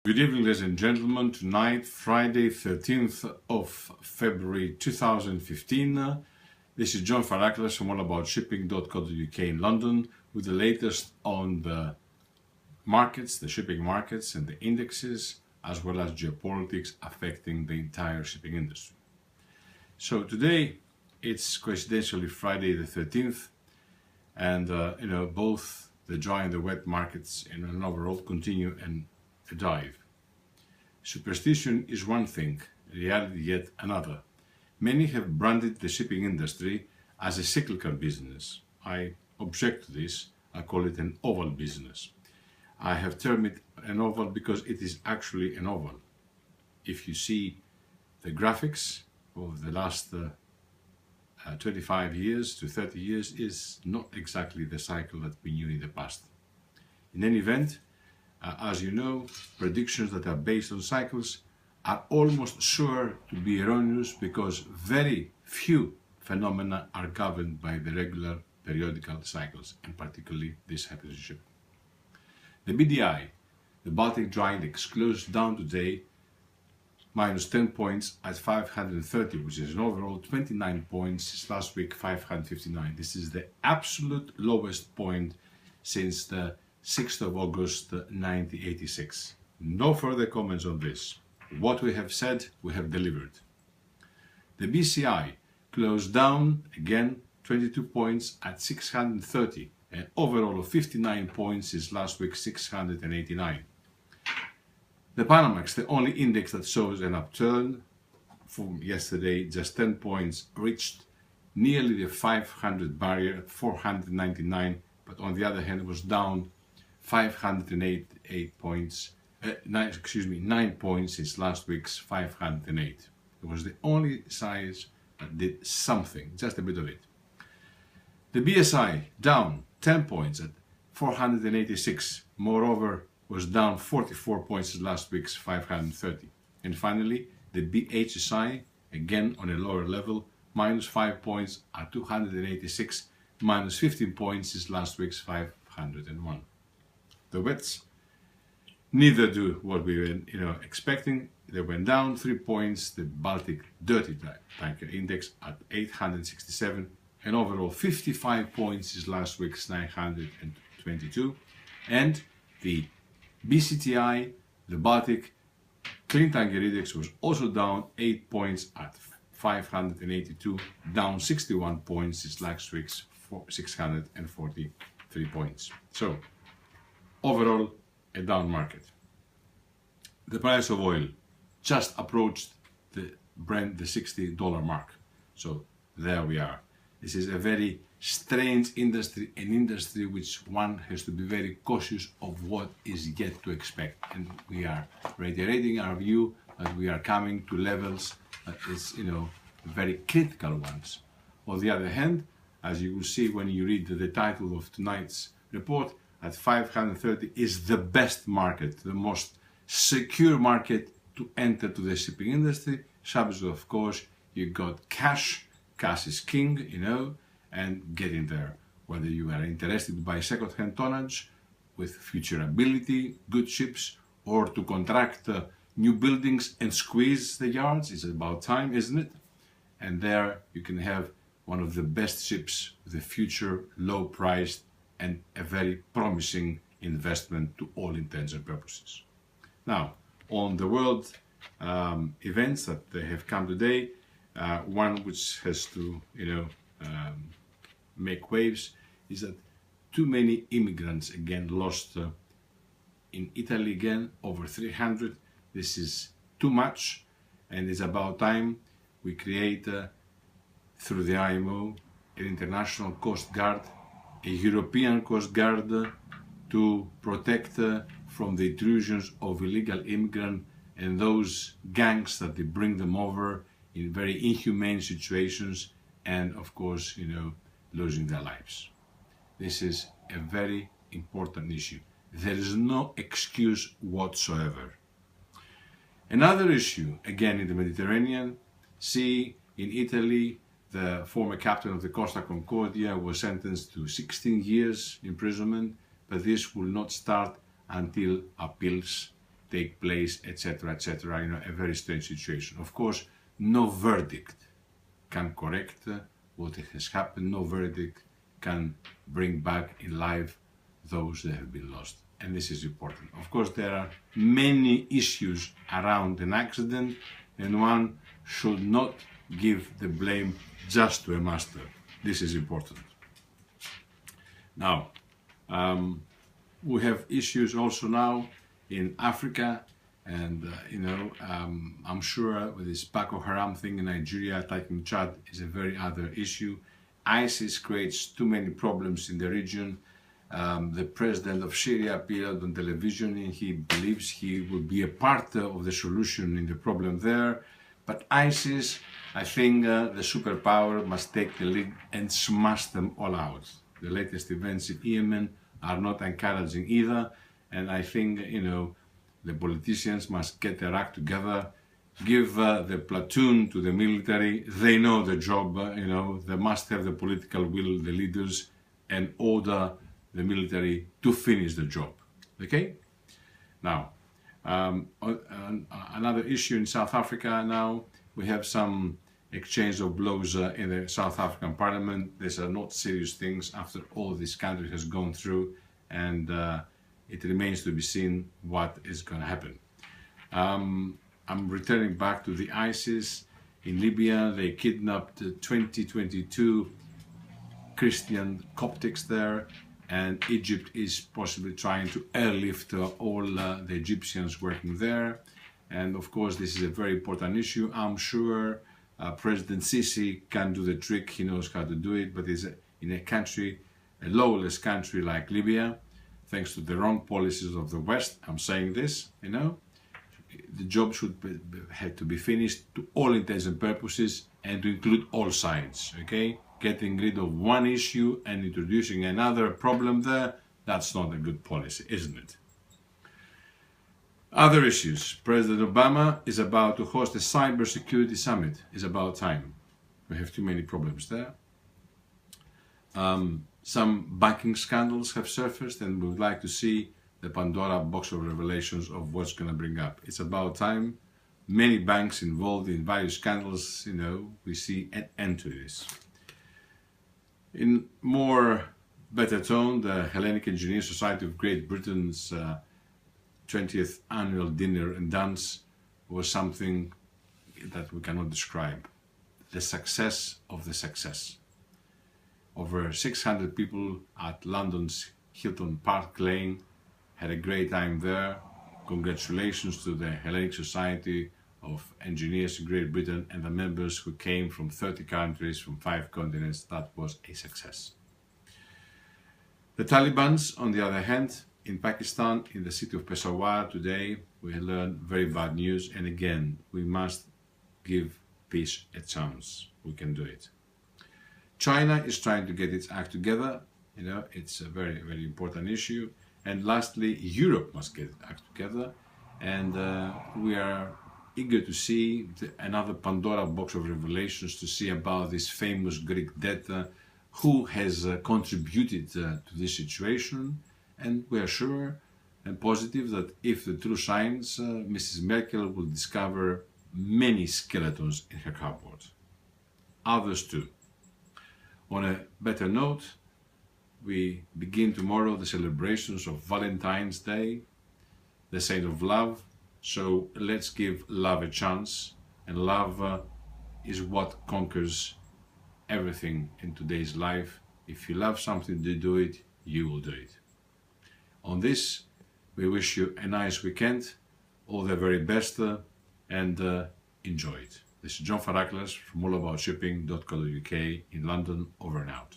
Good evening, ladies and gentlemen. Tonight, Friday, 13th of February 2015. This is John FARACLAS from Allaboutshipping.co.uk in London with the latest on the markets, the shipping markets and the indexes, as well as geopolitics affecting the entire shipping industry. So today, it's coincidentally Friday the 13th, and both the dry and the wet markets in an overall continue and a dive. Superstition is one thing, reality yet another. Many have branded the shipping industry as a cyclical business. I object to this. I call it an oval business. I have termed it an oval because it is actually an oval. If you see the graphics of the last 25 years to 30 years, is not exactly the cycle that we knew in the past. In any event, as you know, predictions that are based on cycles are almost sure to be erroneous because very few phenomena are governed by the regular periodical cycles, and particularly this happens in shipping. The BDI, the Baltic Dry Index, closed down today minus 10 points at 530, which is an overall 29 points since last week, 559. This is the absolute lowest point since the 6th of August 1986. No further comments on this. What we have said, we have delivered. The BCI closed down again 22 points at 630, an overall of 59 points since last week, 689. The Panamax, the only index that shows an upturn from yesterday, just 10 points, reached nearly the 500 barrier at 499, but on the other hand was down 588 points, 9 points since last week's 508. It was the only size that did something, just a bit of it. The BSI down 10 points at 486, moreover was down 44 points since last week's 530. And finally, the BHSI, again on a lower level, minus 5 points at 286, minus 15 points since last week's 501. The wets neither do what we were expecting. They went down 3 points. The Baltic Dirty Tanker Index at 867, and overall 55 points is last week's 922. And the BCTI, the Baltic Clean Tanker Index, was also down 8 points at 582, down 61 points since last week's 643 points. So overall, a down market. The price of oil just approached the Brent, the $60 mark. So there we are. This is a very strange industry, an industry which one has to be very cautious of what is yet to expect. And we are reiterating our view that we are coming to levels that is, very critical ones. On the other hand, as you will see when you read the title of tonight's report, at 530 is the best market, the most secure market to enter to the shipping industry. Subject, of course, you got cash is king, and get in there. Whether you are interested to buy second-hand tonnage with future ability, good ships, or to contract new buildings and squeeze the yards, it's about time, isn't it? And there you can have one of the best ships with a future, low-priced, and a very promising investment to all intents and purposes. Now, on the world events that they have come today, one which has to, make waves is that too many immigrants again lost in Italy again, over 300. This is too much, and it's about time we create through the IMO an international coast guard, a European Coast Guard to protect from the intrusions of illegal immigrants and those gangs that they bring them over in very inhumane situations and, of course, losing their lives. This is a very important issue. There is no excuse whatsoever. Another issue, again in the Mediterranean Sea, in Italy, the former captain of the Costa Concordia was sentenced to 16 years imprisonment, but this will not start until appeals take place, etc., etc. You know, a very strange situation. Of course, no verdict can correct what has happened. No verdict can bring back in life those that have been lost. And this is important. Of course, there are many issues around an accident, and one should not give the blame just to a master. This is important. Now, we have issues also now in Africa, and I'm sure with this Boko Haram thing in Nigeria attacking Chad is a very other issue. ISIS creates too many problems in the region. The president of Syria appeared on television and he believes he will be a part of the solution in the problem there. But ISIS, I think the superpower must take the lead and smash them all out. The latest events in Yemen are not encouraging either, and I think, the politicians must get their act together, give the platoon to the military. They know the job, they must have the political will, the leaders, and order the military to finish the job. Okay? Now, another issue in South Africa now, we have some exchange of blows in the South African parliament. These are not serious things after all this country has gone through, and it remains to be seen what is going to happen. I'm returning back to the ISIS. In Libya, they kidnapped 2022 Christian Coptics there, and Egypt is possibly trying to airlift all the Egyptians working there. And of course, this is a very important issue. I'm sure President Sisi can do the trick. He knows how to do it, but is in a country, a lawless country like Libya, thanks to the wrong policies of the West. I'm saying this, the job should have to be finished to all intents and purposes and to include all sides, okay? Getting rid of one issue and introducing another problem there, that's not a good policy, isn't it? Other issues. President Obama is about to host a cybersecurity summit. It's about time. We have too many problems there. Some banking scandals have surfaced, and we would like to see the Pandora box of revelations of what's going to bring up. It's about time. Many banks involved in various scandals, we see an end to this. In more better tone, the Hellenic Engineering Society of Great Britain's 20th annual dinner and dance was something that we cannot describe. The success of the success. Over 600 people at London's Hilton Park Lane had a great time there. Congratulations to the Hellenic Society of Engineers in Great Britain and the members who came from 30 countries, from 5 continents. That was a success. The Taliban's, on the other hand, in Pakistan, in the city of Peshawar today, we learned very bad news, and again, we must give peace a chance. We can do it. China is trying to get its act together. It's a very, very important issue. And lastly, Europe must get its act together, and we are eager to see another Pandora box of revelations to see about this famous Greek debt, who has contributed to this situation. And we are sure and positive that if the truth shines, Mrs. Merkel will discover many skeletons in her cupboard. Others too. On a better note, we begin tomorrow the celebrations of Valentine's Day, the saint of love. So let's give love a chance, and love is what conquers everything in today's life. If you love something to do it, you will do it. On this, we wish you a nice weekend, all the very best, and enjoy it. This is John FARACLAS from allaboutshipping.co.uk in London, over and out.